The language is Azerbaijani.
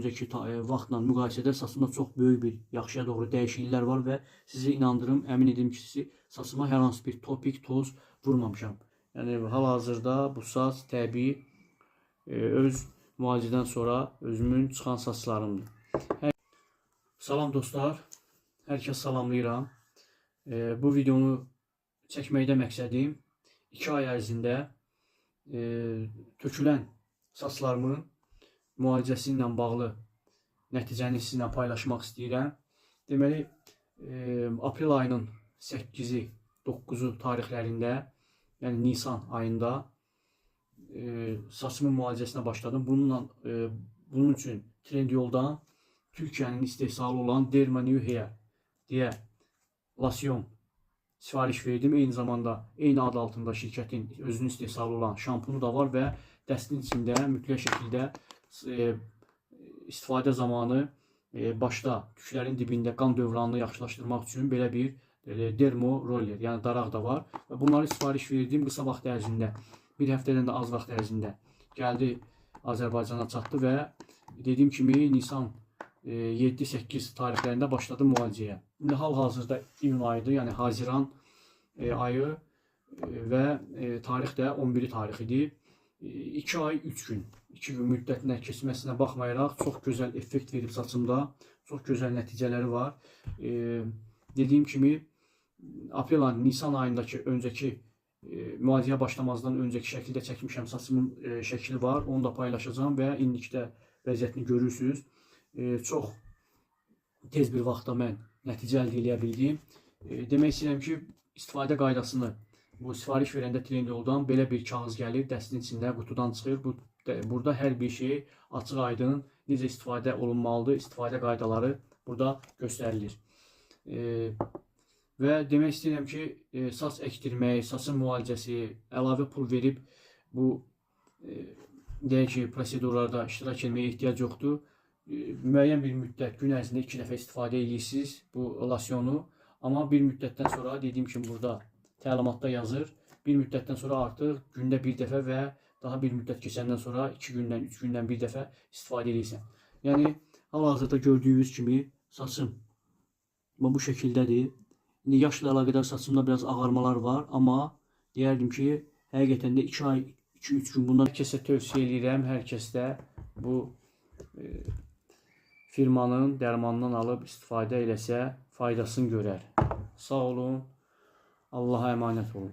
öncəki vaxtla müqayisədə saçımda çox böyük bir yaxşıya doğru dəyişikliklər var və sizi inandırım, əmin edim ki, saçıma hər hansı bir topik, toz vurmamışam. Yəni hal-hazırda bu saç təbii öz müalicədən sonra özümün çıxan saçlarımdır. Salam dostlar, hər kəs salamlayıram. Bu videonu çəkməkdə məqsədim 2 ay ərzində tökülən saçlarımın müalicəsi ilə bağlı nəticəni sizinlə paylaşmaq istəyirəm. Deməli, aprel ayının 8-i, 9-u tarixlərində, yəni Nisan ayında saçımın müalicəsinə başladım. Bunun üçün Trendyoldan Türkiyənin istehsalı olan Derma New Hair deyə lasyon sifariş verdim. Eyni zamanda eyni ad altında şirkətin özünün istehsalı olan şampunu da var və dəstin içində mütləq şəkildə istifadə zamanı başda tüklərin dibində qan dövranını yaxşılaşdırmaq üçün belə bir dermo roller, yəni daraq da var. Və bunları sifariş verdim qısa vaxt ərzində, bir həftədən də az vaxt ərzində gəldi, Azərbaycana çatdı və dediyim kimi Nisan 7-8 tarixlərində başladım müalicəyə. İndi hal-hazırda iyun ayıdır, yəni Haziran ayı və tarix də 11 tarixidir. 2 ay 3 gün, 2 gün müddətinə keçməsinə baxmayaraq çox gözəl effekt verib saçımda, çox gözəl nəticələri var. Dediyim kimi aprel ayı, Nisan ayındakı öncəki müalicəyə başlamazdan öncəki şəkildə çəkmişəm, saçımın şəkli var, onu da paylaşacağım və indikdə vəziyyətini görürsünüz. Çox tez bir vaxtda mən nəticə əldə edə bildim. Demək istəyirəm ki, istifadə qaydasını bu sifariş verəndə Trendyoldan belə bir kağız gəlir, dəstin içində qutudan çıxır. Burada hər bir şey açıq aydın, necə istifadə olunmalıdır, istifadə qaydaları burada göstərilir. Və demək istəyirəm ki, saç əkdirmək, saçın müalicəsi, əlavə pul verib bu deyək ki, prosedurlarda iştirak etməyə ehtiyac yoxdur. Müəyyən bir müddət, gün ərzində 2 dəfə istifadə edirsiniz bu lasyonu. Amma bir müddətdən sonra, dediyim kimi burada təlimatda yazır, bir müddətdən sonra artıq gündə bir dəfə və daha bir müddət keçəndən sonra 2 gündən, 3 gündən bir dəfə istifadə edirsən. Yəni, hal-hazırda gördüyünüz kimi saçım bu şəkildədir. İndi yaşla əlaqədar saçımda biraz ağarmalar var, amma deyərdim ki, həqiqətən də 2 ay, 2-3 gün bundan hər kəsə tövsiyə edirəm, hər kəs də bu firmanın dərmanından alıb istifadə eləsə faydasını görər. Sağ olun, Allaha əmanət olun.